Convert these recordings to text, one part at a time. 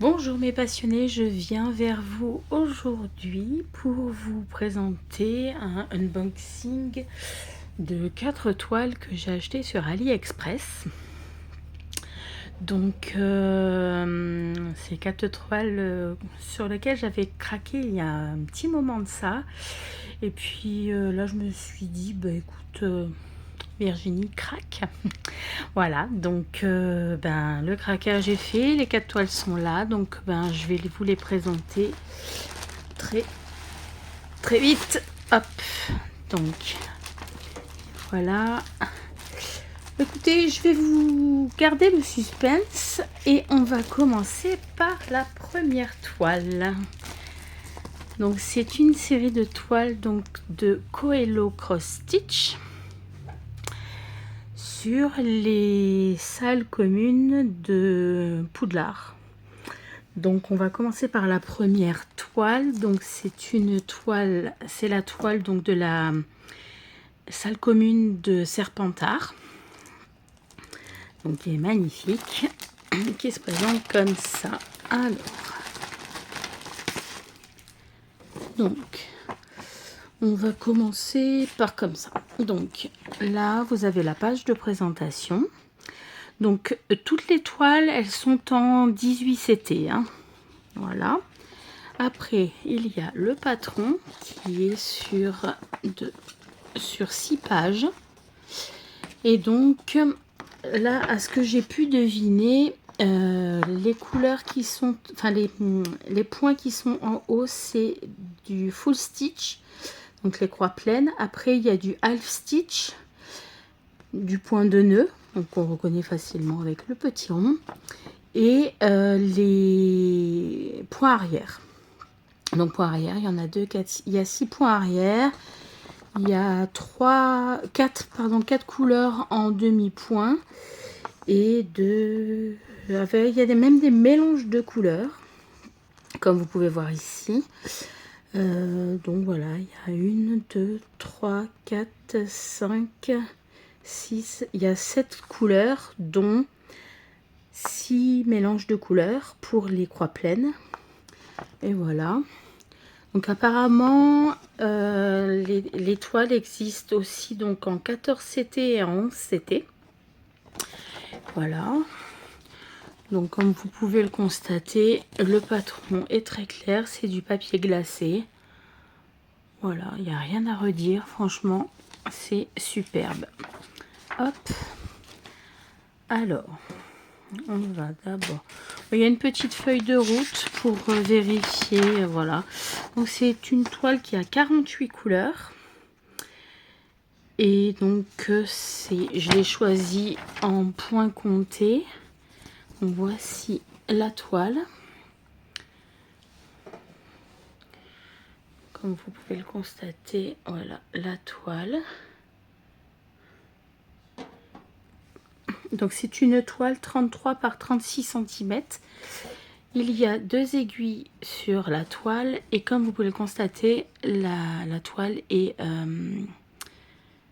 Bonjour mes passionnés, je viens vers vous aujourd'hui pour vous présenter un unboxing de 4 toiles que j'ai achetées sur AliExpress. Donc ces 4 toiles sur lesquelles j'avais craqué il y a un petit moment de ça. Et puis là je me suis dit, bah écoute, Virginie craque. Voilà, donc le craquage est fait, les 4 toiles sont là, donc je vais vous les présenter très vite. Hop, donc voilà. Écoutez, je vais vous garder le suspense et on va commencer par la première toile. Donc c'est une série de toiles donc de Coelho Cross Stitch sur les salles communes de Poudlard. Donc on va commencer par la première toile. Donc c'est une toile, c'est la toile donc de la salle commune de Serpentard. Donc qui est magnifique, qui se présente comme ça. Alors, donc on va commencer par comme ça. Donc là vous avez la page de présentation. Donc toutes les toiles elles sont en 18 CT, hein. Voilà. Après il y a le patron qui est sur 6 pages. Et donc là, à ce que j'ai pu deviner, les couleurs qui sont, enfin les points qui sont en haut, c'est du full stitch, donc les croix pleines. Après, il y a du half stitch, du point de nœud, donc on reconnaît facilement avec le petit rond, et les points arrière. Donc points arrière, il y en a 2, 4, il y a 6 points arrière. Il y a 4 couleurs en demi-point et il y a même des mélanges de couleurs, comme vous pouvez voir ici. Donc voilà, il y a 1, 2, 3, 4, 5, 6, il y a 7 couleurs, dont 6 mélanges de couleurs pour les croix pleines. Et voilà. Donc apparemment, les toiles existent aussi donc en 14 CT et en 11 CT. Voilà. Donc comme vous pouvez le constater, le patron est très clair, c'est du papier glacé. Voilà, il n'y a rien à redire, franchement, c'est superbe. Hop. Alors, on va d'abord... Il y a une petite feuille de route pour vérifier, voilà. Donc c'est une toile qui a 48 couleurs. Et donc je l'ai choisi en point compté. Donc, voici la toile. Comme vous pouvez le constater, voilà la toile. Donc c'est une toile 33 par 36 cm. Il y a 2 aiguilles sur la toile et comme vous pouvez le constater, la toile est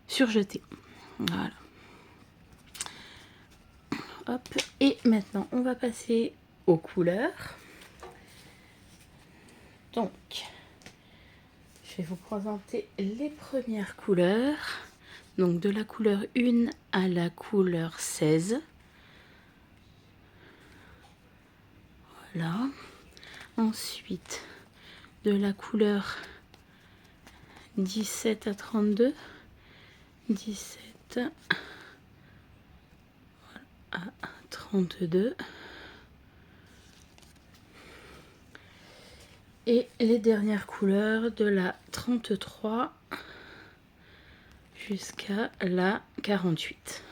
surjetée. Voilà. Hop. Et maintenant, on va passer aux couleurs. Donc, je vais vous présenter les premières couleurs. Donc de la couleur 1 à la couleur 16. Voilà. Ensuite, de la couleur 17 à 32. 17 à 32. Et les dernières couleurs de la 33 jusqu'à la 48.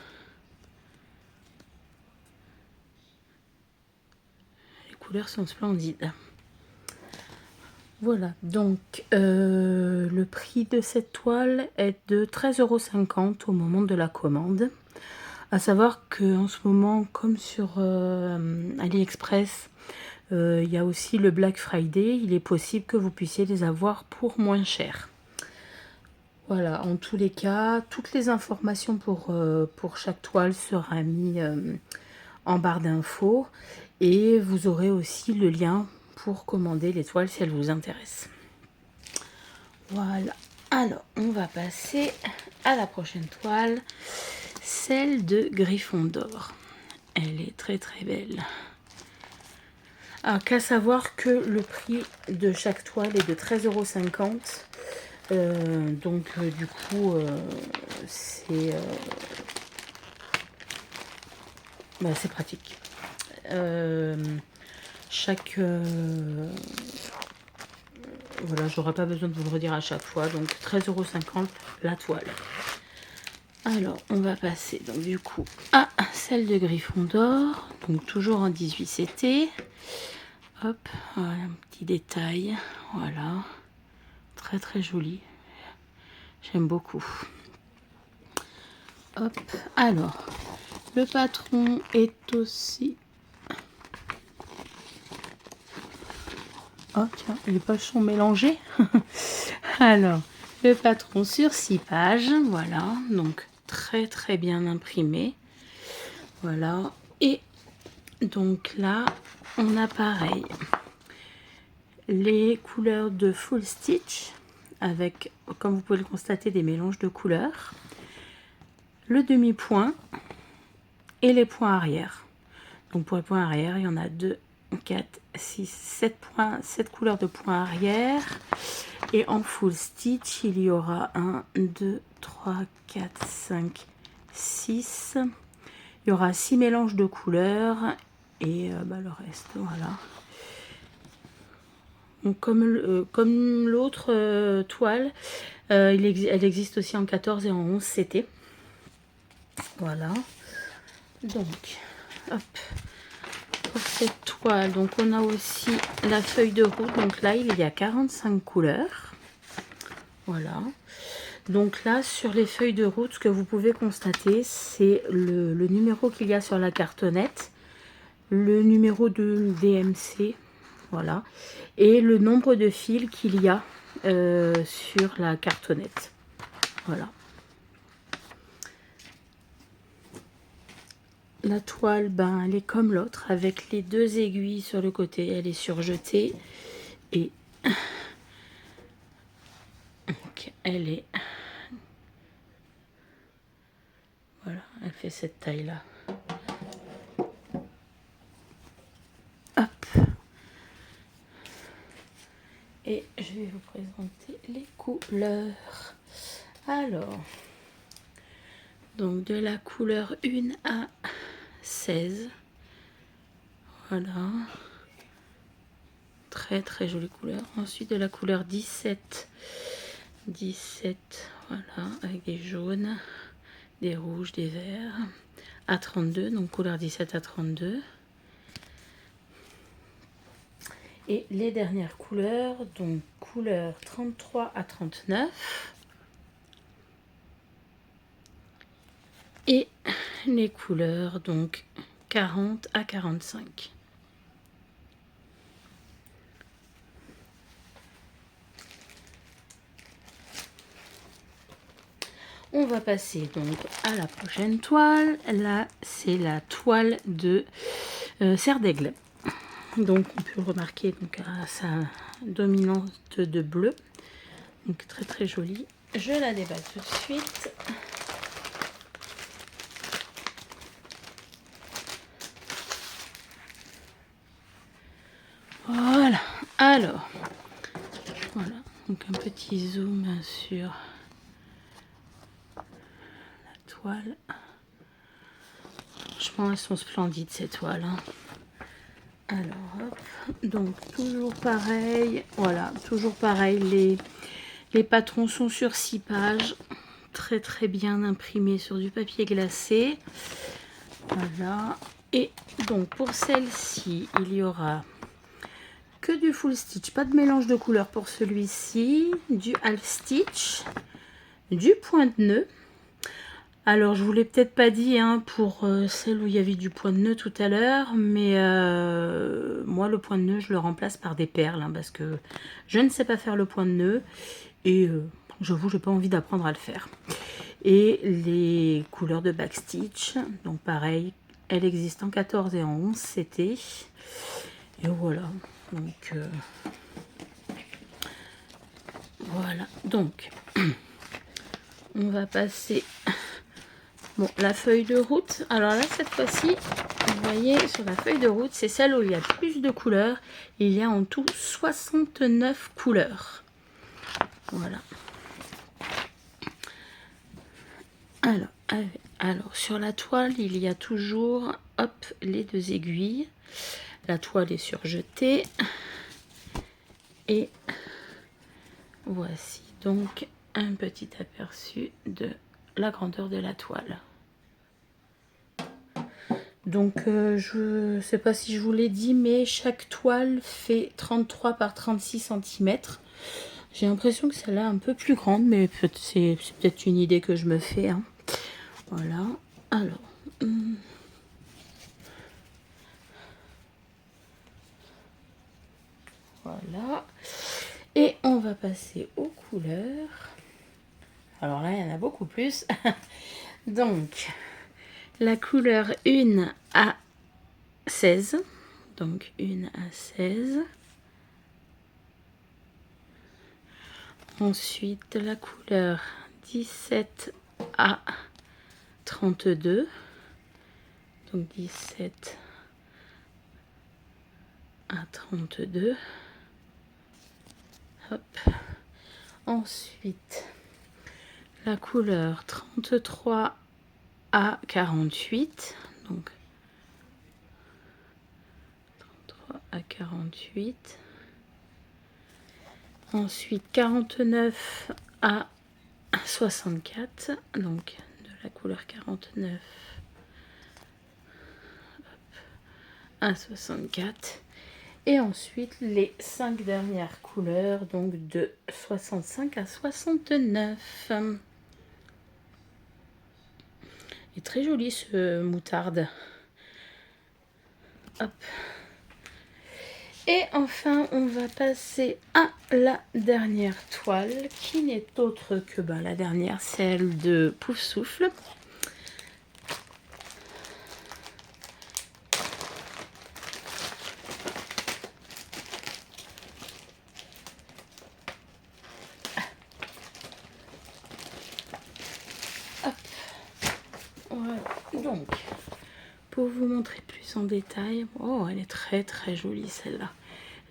Les couleurs sont splendides. Voilà, donc le prix de cette toile est de 13,50 € au moment de la commande. À savoir qu'en ce moment, comme sur AliExpress, il y a aussi le Black Friday. Il est possible que vous puissiez les avoir pour moins cher. Voilà, en tous les cas, toutes les informations pour chaque toile sera mis en barre d'infos. Et vous aurez aussi le lien pour commander les toiles si elles vous intéressent. Voilà. Alors, on va passer à la prochaine toile, celle de Griffon d'or. Elle est très très belle. Alors, qu'à savoir que le prix de chaque toile est de 13,50 €. Donc, du coup, c'est pratique. Voilà, j'aurai pas besoin de vous le redire à chaque fois. Donc 13,50 € la toile. Alors, on va passer donc du coup à celle de Griffon d'or. Donc toujours en 18 CT. Hop, voilà un petit détail. Voilà, très très joli. J'aime beaucoup. Hop, alors le patron est aussi. Oh tiens, les pages sont mélangées. Alors, le patron sur 6 pages, voilà, donc très très bien imprimé. Voilà, et donc là, on a pareil, les couleurs de full stitch, avec, comme vous pouvez le constater, des mélanges de couleurs, le demi-point et les points arrière. Donc pour les points arrière, il y en a 2, 4, 6, 7 points, 7 couleurs de points arrière. Et en full stitch, il y aura 1, 2, 3, 4, 5, 6. Il y aura 6 mélanges de couleurs et le reste, voilà. Donc, comme l'autre toile, elle existe aussi en 14 et en 11 CT. Voilà. Donc, hop. Pour cette toile, donc on a aussi la feuille de route. Donc là, il y a 45 couleurs. Voilà. Donc là, sur les feuilles de route, ce que vous pouvez constater, c'est le numéro qu'il y a sur la cartonnette, le numéro de DMC, voilà, et le nombre de fils qu'il y a sur la cartonnette. Voilà. La toile, elle est comme l'autre, avec les 2 aiguilles sur le côté. Elle est surjetée et donc, elle est... Voilà, elle fait cette taille-là. Hop. Et je vais vous présenter les couleurs. Alors, donc de la couleur 1 à 16. Voilà. Très très jolie couleur. Ensuite de la couleur 17. 17, voilà, avec des jaunes, des rouges, des verts. À 32, donc couleur 17 à 32. Et les dernières couleurs, donc couleur 33 à 39. Et les couleurs, donc 40 à 45. On va passer donc à la prochaine toile. Là, c'est la toile de Serre d'Aigle. Donc, on peut remarquer donc, à sa dominante de bleu. Donc, très très jolie. Je la déballe tout de suite. Voilà. Alors, voilà. Donc, un petit zoom sur la toile. Franchement, elles sont splendides, ces toiles. Hein. Alors, hop. Donc, toujours pareil. Voilà, toujours pareil. Les patrons sont sur 6 pages. Très, très bien imprimés sur du papier glacé. Voilà. Et donc, pour celle-ci, il y aura que du full stitch. Pas de mélange de couleurs pour celui-ci. Du half stitch. Du point de nœud. Alors, je vous l'ai peut-être pas dit pour celle où il y avait du point de nœud tout à l'heure, mais moi, le point de nœud, je le remplace par des perles, parce que je ne sais pas faire le point de nœud, et j'avoue, j'ai pas envie d'apprendre à le faire. Et les couleurs de backstitch, donc pareil, elle existe en 14 et en 11 CT. Et voilà, donc voilà, donc on va passer bon, la feuille de route. Alors là, cette fois-ci, vous voyez, sur la feuille de route, c'est celle où il y a plus de couleurs. Il y a en tout 69 couleurs. Voilà. Alors, sur la toile, il y a toujours, hop, les 2 aiguilles. La toile est surjetée. Et voici donc un petit aperçu de la grandeur de la toile. Donc, je ne sais pas si je vous l'ai dit, mais chaque toile fait 33 par 36 cm. J'ai l'impression que celle-là est un peu plus grande, mais c'est peut-être une idée que je me fais. Hein. Voilà. Alors. Voilà. Et on va passer aux couleurs. Alors là, il y en a beaucoup plus. Donc, la couleur 1 à 16. Donc, 1 à 16. Ensuite, la couleur 17 à 32. Donc, 17 à 32. Hop. Ensuite, la couleur 33 à 48. Donc, 33 à 48. Ensuite, 49 à 64. Donc, de la couleur 49 à 64. Et ensuite, les 5 dernières couleurs, donc de 65 à 69. Il est très joli ce moutarde. Hop. Et enfin, on va passer à la dernière toile, qui n'est autre que la dernière, celle de Pouf Souffle. Voilà. Donc, pour vous montrer plus en détail, oh, elle est très très jolie celle-là.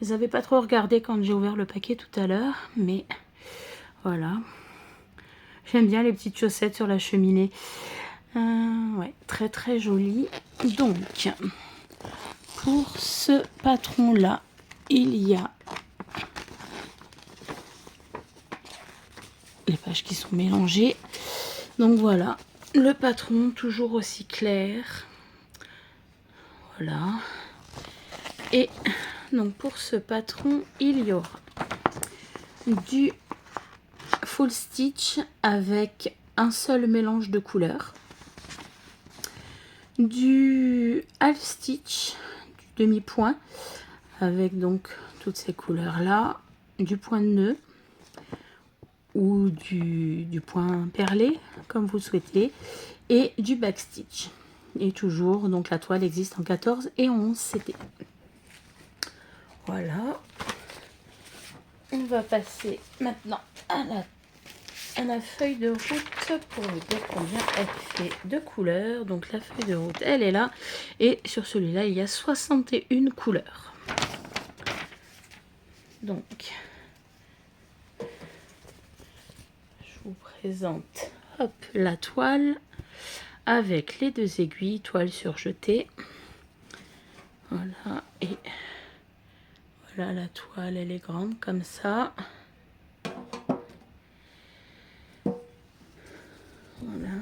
Je ne les avais pas trop regardées quand j'ai ouvert le paquet tout à l'heure, mais voilà. J'aime bien les petites chaussettes sur la cheminée. Ouais, très très joli. Donc, pour ce patron-là, il y a les pages qui sont mélangées. Donc voilà, le patron toujours aussi clair. Voilà. Et donc pour ce patron, il y aura du full stitch avec un seul mélange de couleurs, du half stitch, du demi-point avec donc toutes ces couleurs là, du point de nœud ou du point perlé comme vous souhaitez, et du backstitch. Et toujours, donc la toile existe en 14 et 11 CT. Voilà. On va passer maintenant à la feuille de route pour vous dire combien elle fait de couleurs. Donc la feuille de route, elle est là. Et sur celui-là, il y a 61 couleurs. Donc, je vous présente la toile avec les 2 aiguilles, toile surjetée. Voilà, et voilà la toile, elle est grande comme ça. Voilà.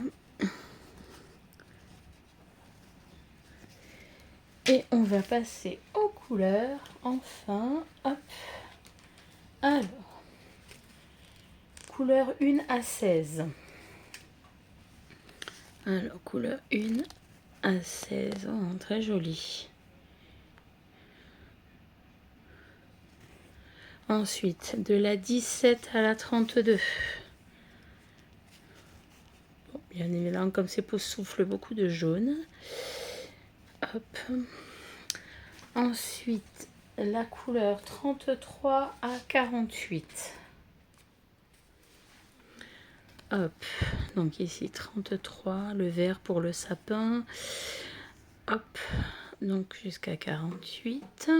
Et on va passer aux couleurs, enfin. Hop. Alors, couleur 1 à 16. Alors, couleur 1 à 16. Oh, très joli. Ensuite, de la 17 à la 32. Bon, bien évidemment, comme c'est pour souffle, beaucoup de jaune. Hop. Ensuite, la couleur 33 à 48. Hop, donc ici 33, le vert pour le sapin. Hop, donc jusqu'à 48.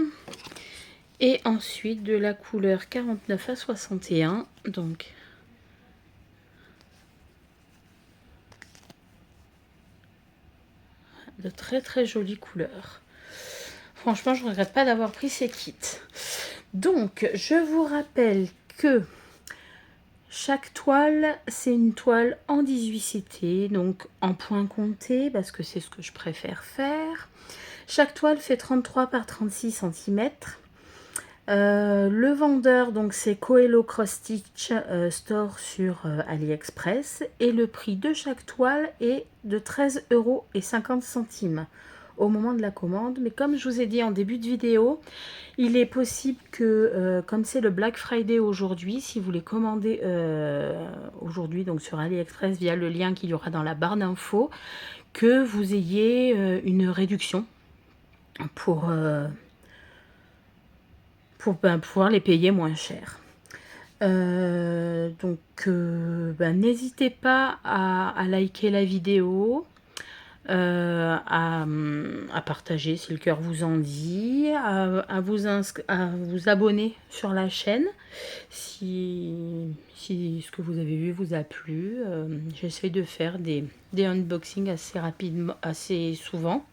Et ensuite de la couleur 49 à 61, donc de très très jolies couleurs. Franchement, je ne regrette pas d'avoir pris ces kits. Donc, je vous rappelle que chaque toile, c'est une toile en 18CT, donc en point compté, parce que c'est ce que je préfère faire. Chaque toile fait 33 par 36 cm. Le vendeur, donc c'est Coelho Cross Stitch Store sur AliExpress. Et le prix de chaque toile est de 13,50 € au moment de la commande. Mais comme je vous ai dit en début de vidéo, il est possible que, comme c'est le Black Friday aujourd'hui, si vous les commandez aujourd'hui donc sur AliExpress via le lien qu'il y aura dans la barre d'infos, que vous ayez une réduction pour pouvoir les payer moins cher. N'hésitez pas à liker la vidéo, à partager si le cœur vous en dit, à vous abonner sur la chaîne si ce que vous avez vu vous a plu. J'essaie de faire des unboxings assez rapidement, assez souvent.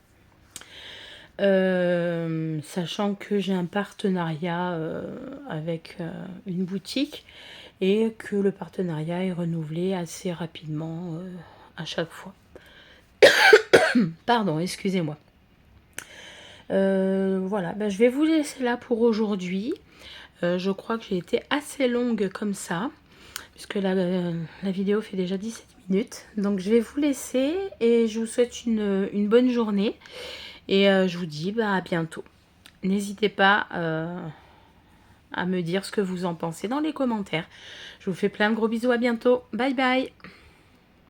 Sachant que j'ai un partenariat avec une boutique et que le partenariat est renouvelé assez rapidement à chaque fois. Pardon, excusez-moi. Voilà, je vais vous laisser là pour aujourd'hui. Je crois que j'ai été assez longue comme ça, puisque la vidéo fait déjà 17 minutes. Donc je vais vous laisser et je vous souhaite une bonne journée. Et je vous dis à bientôt. N'hésitez pas à me dire ce que vous en pensez dans les commentaires. Je vous fais plein de gros bisous, à bientôt. Bye bye.